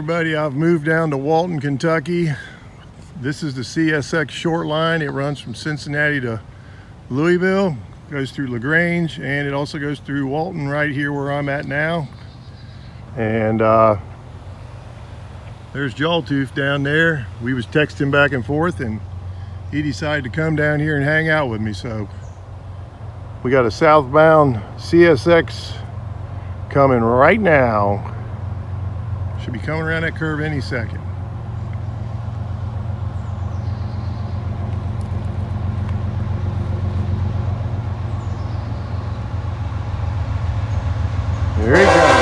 everybody, I've moved down to Walton, Kentucky. This is the CSX Shortline. It runs from Cincinnati to Louisville, goes through LaGrange, and it also goes through Walton right here where I'm at now. And there's Jawtooth down there. We was texting back and forth, and he decided to come down here and hang out with me. So we got a southbound CSX coming right now. Should be coming around that curve any second. There he goes.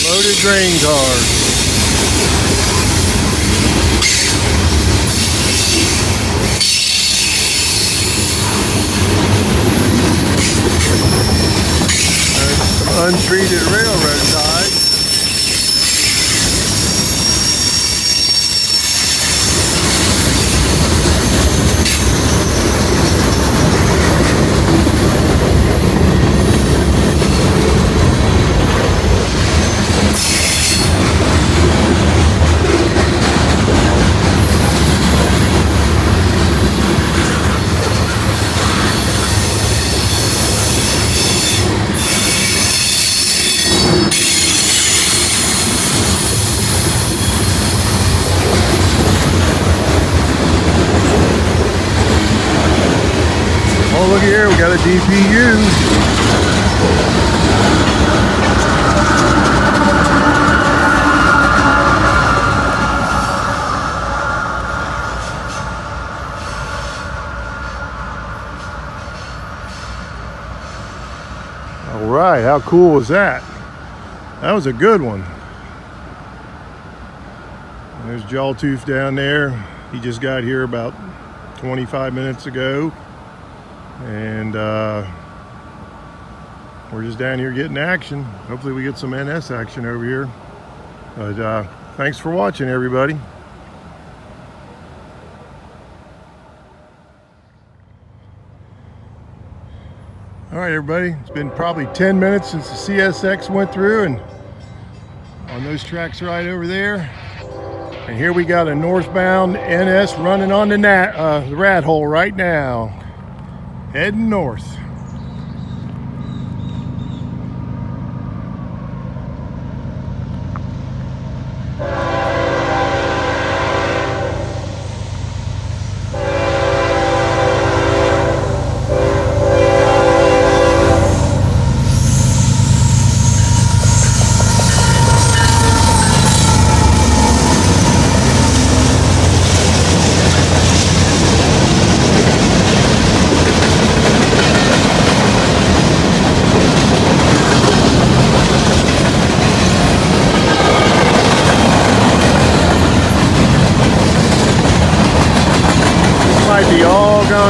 Loaded grain cars. Untreated railroad ties. Oh, look here, we got a DPU. All right, how cool was that? That was a good one. And there's Jawtooth down there. He just got here about 25 minutes ago. And we're just down here getting action. Hopefully we get some NS action over here. But thanks for watching, everybody. All right, everybody, it's been probably 10 minutes since the CSX went through, and on those tracks right over there. And here we got a northbound NS running on the Rathole right now, heading north.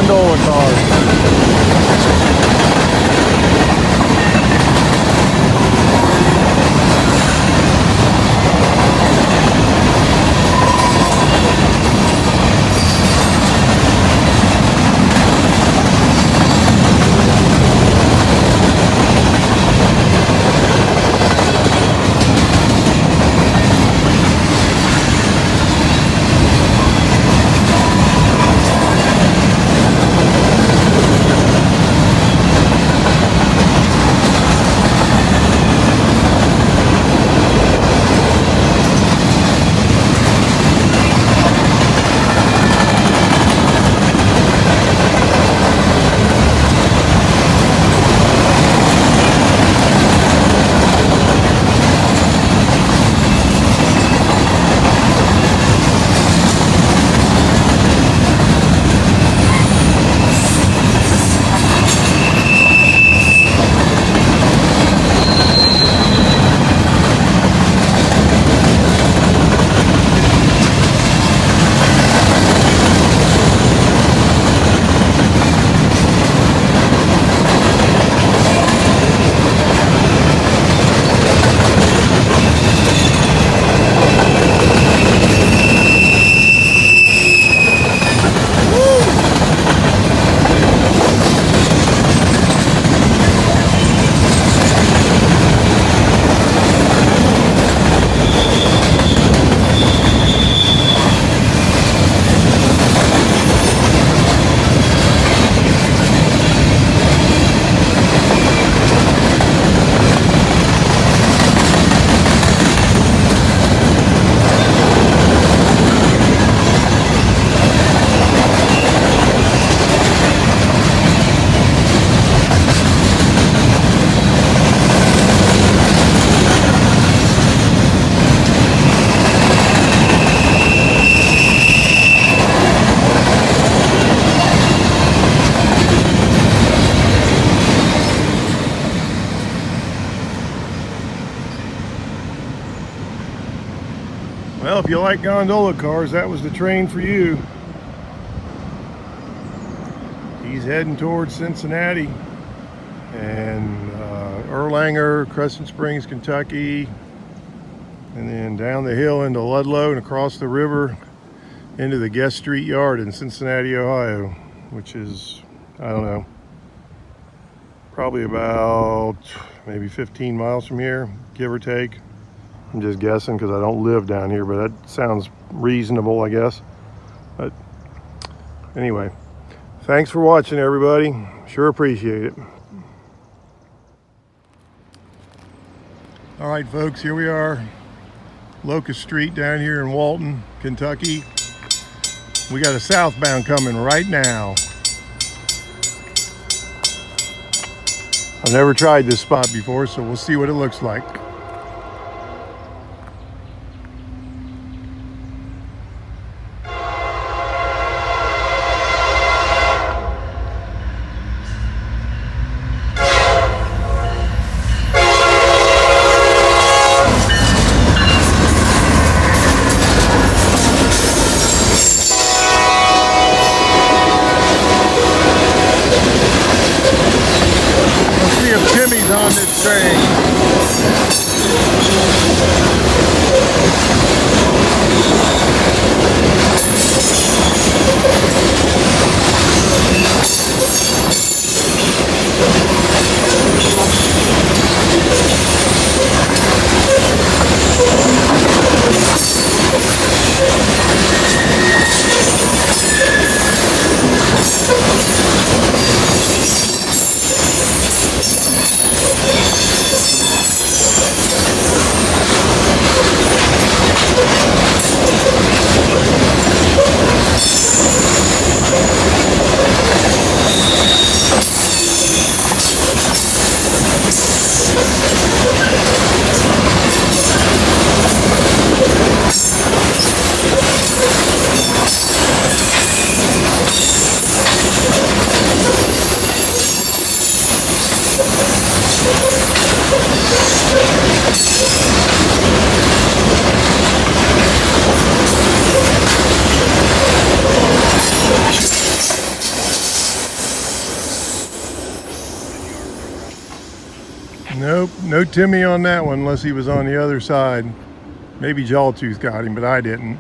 gondola cars. Well, if you like gondola cars, that was the train for you. He's heading towards Cincinnati and Erlanger, Crescent Springs, Kentucky, and then down the hill into Ludlow and across the river into the Guest Street Yard in Cincinnati, Ohio, which is, I don't know, probably about maybe 15 miles from here, give or take. I'm just guessing because I don't live down here, but that sounds reasonable, I guess. But anyway, thanks for watching, everybody. Sure appreciate it. All right, folks, here we are, Locust Street down here in Walton, Kentucky. We got a southbound coming right now. I've never tried this spot before, so we'll see what it looks like. Jimmy's on this train. no Timmy on that one unless he was on the other side. Maybe Jawtooth got him, but I didn't.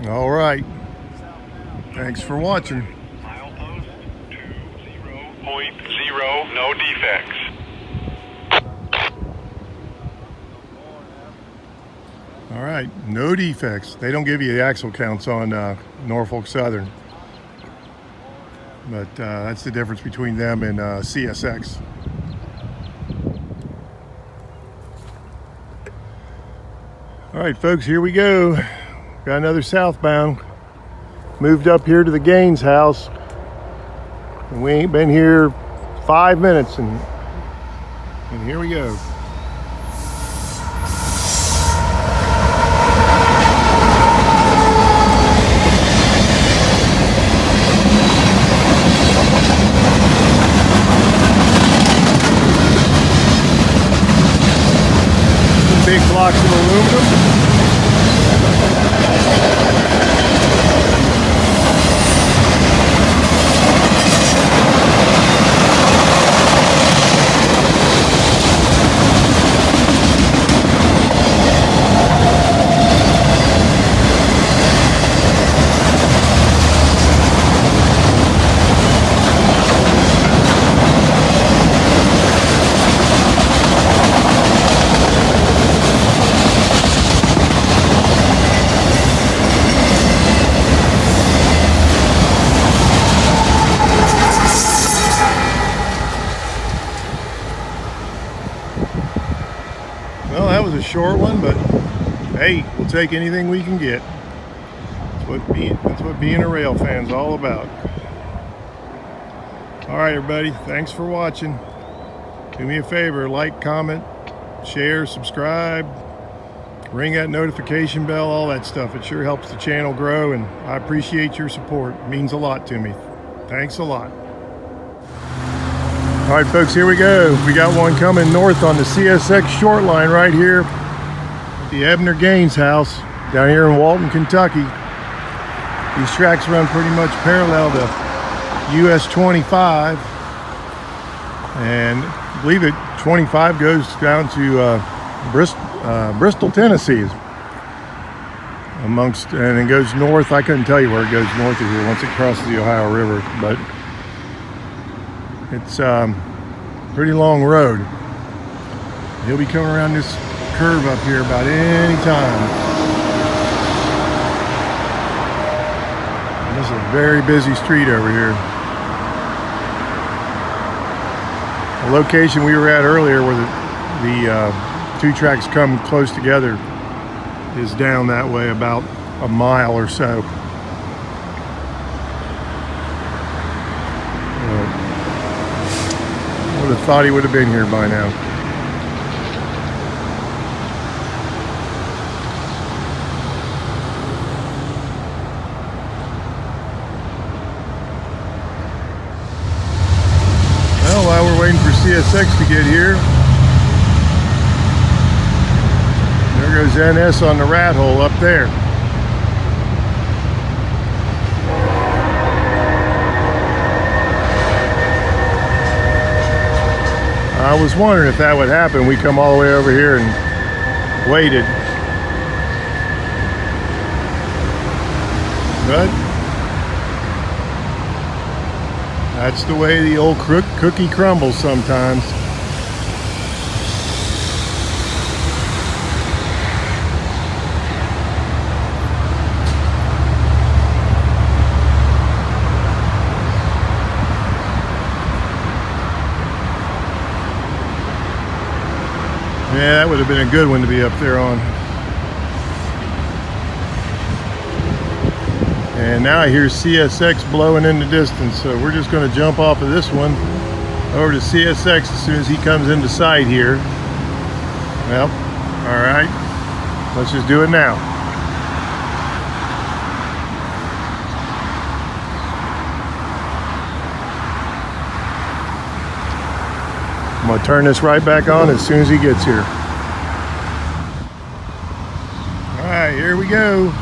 All right. Thanks for watching. Milepost 20.0, no defects. All right, no defects. They don't give you the axle counts on Norfolk Southern. But that's the difference between them and CSX. All right, folks, here we go. Got another southbound. Moved up here to the Gaines house. And we ain't been here 5 minutes, and here we go. Big blocks of aluminum. Well, that was a short one, but hey, we'll take anything we can get. That's what being a rail fan's all about. All right, everybody, thanks for watching. Do me a favor, like, comment, share, subscribe, ring that notification bell, all that stuff. It sure helps the channel grow, and I appreciate your support. It means a lot to me. Thanks a lot. All right, folks, here we go. We got one coming north on the CSX Shortline right here at the Ebner Gaines house down here in Walton, Kentucky. These tracks run pretty much parallel to US 25, and I believe it 25 goes down to Bristol, Tennessee, and it goes north. I couldn't tell you where it goes north of here once it crosses the Ohio River, but it's pretty long road. He'll be coming around this curve up here about any time. And this is a very busy street over here. The location we were at earlier where the two tracks come close together is down that way about a mile or so. I would have thought he would have been here by now. Well, while we're waiting for CSX to get here, there goes NS on the Rathole up there. I was wondering if that would happen. We come all the way over here and waited. But that's the way the old cookie crumbles sometimes. Yeah, that would have been a good one to be up there on. And now I hear CSX blowing in the distance, so we're just going to jump off of this one over to CSX as soon as he comes into sight here. Well, all right, let's just do it now. I'm going to turn this right back on as soon as he gets here. All right, here we go.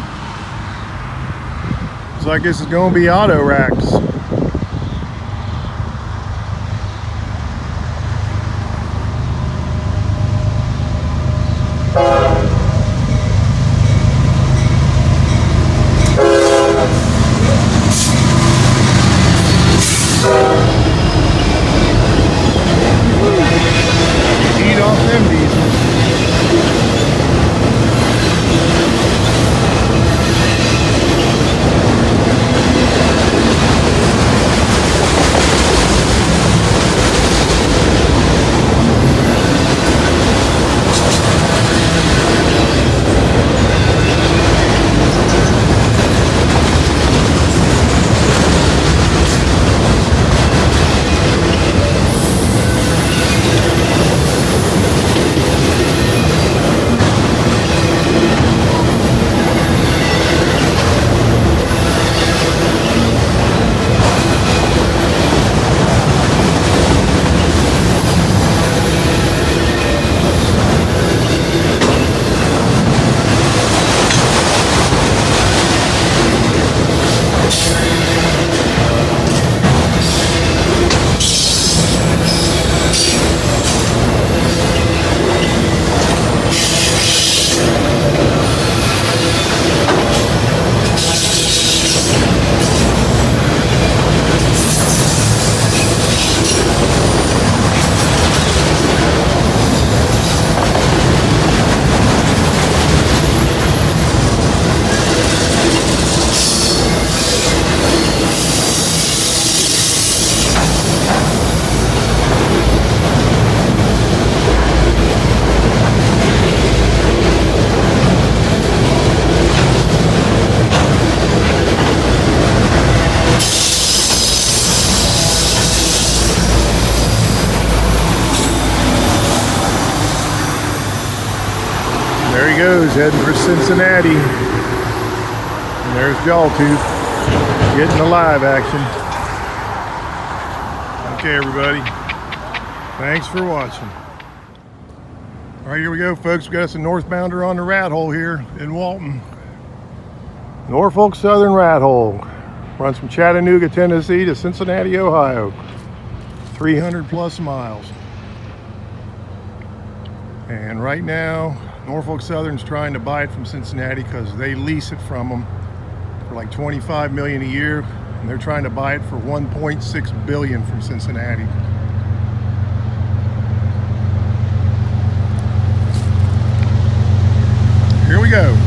Looks like this is going to be auto racks. Eat off them diesels. There he goes, heading for Cincinnati. And there's Jawtooth getting the live action. Okay, everybody. Thanks for watching. All right, here we go, folks. We got us a northbounder on the Rathole here in Walton. Norfolk Southern Rathole. Runs from Chattanooga, Tennessee to Cincinnati, Ohio. 300 plus miles. And right now, Norfolk Southern's trying to buy it from Cincinnati because they lease it from them for like $25 million a year, and they're trying to buy it for $1.6 billion from Cincinnati. Here we go.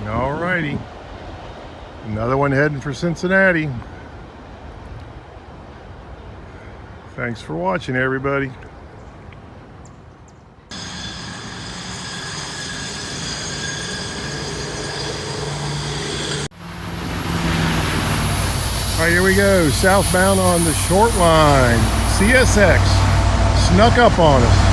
Alrighty, another one heading for Cincinnati. Thanks for watching, everybody. All right, here we go. Southbound on the Shortline. CSX snuck up on us.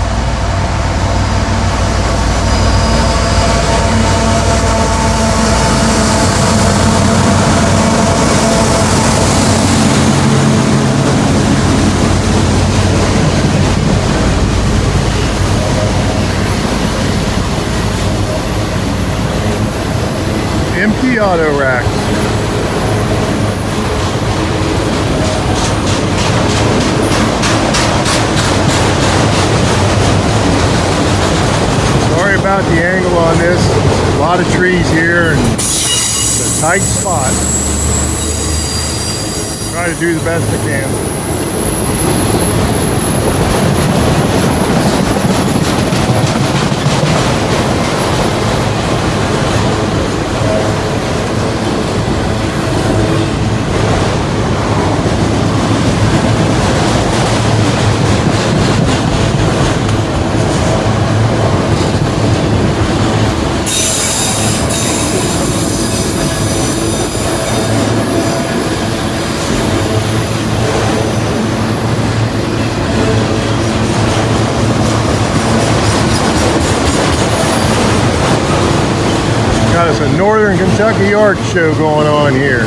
Empty auto racks. Sorry about the angle on this. A lot of trees here and it's a tight spot. Try to do the best I can. Got us a Northern Kentucky art show going on here.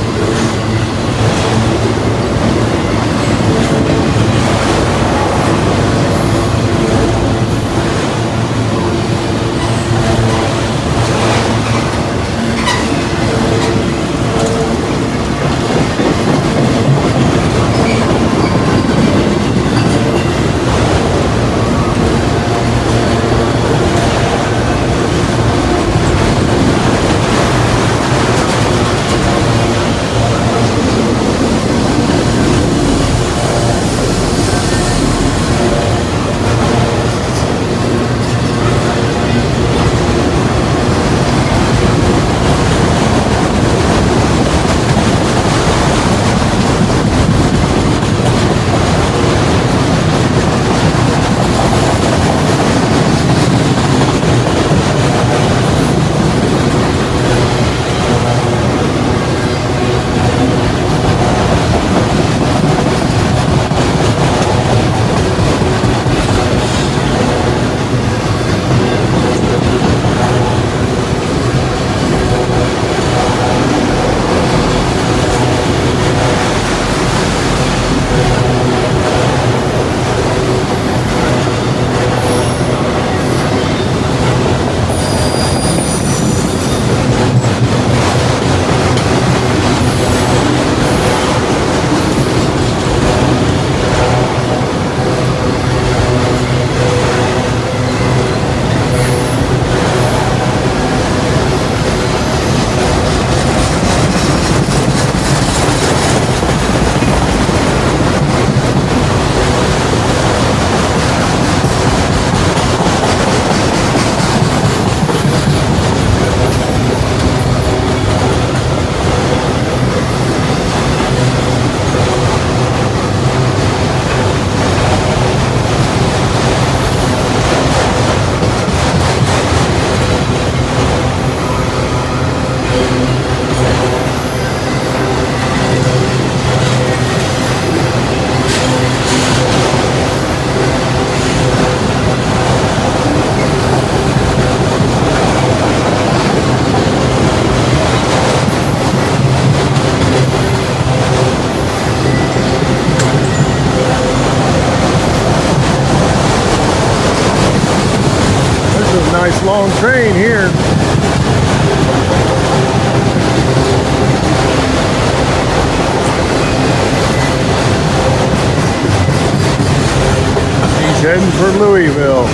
Nice long train here. He's heading for Louisville.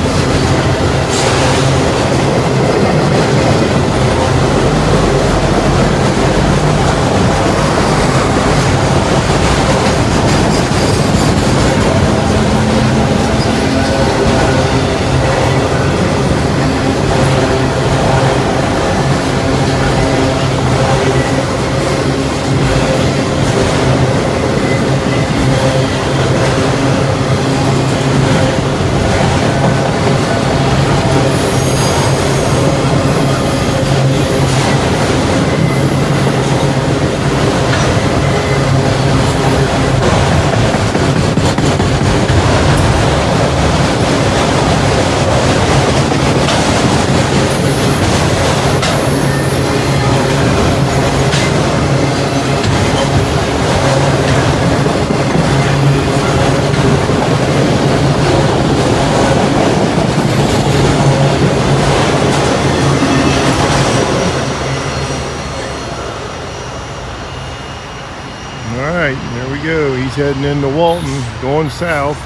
he's heading into Walton, going south.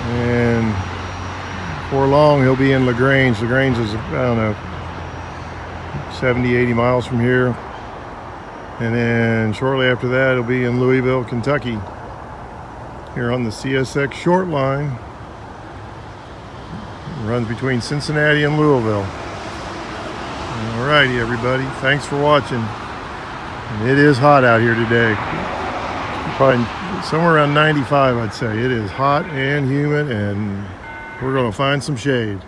And before long, he'll be in LaGrange. LaGrange is, I don't know, 70, 80 miles from here. And then shortly after that, he'll be in Louisville, Kentucky, here on the CSX Shortline. It runs between Cincinnati and Louisville. Alrighty, everybody. Thanks for watching. And it is hot out here today. Probably somewhere around 95, I'd say. It is hot and humid, and we're going to find some shade.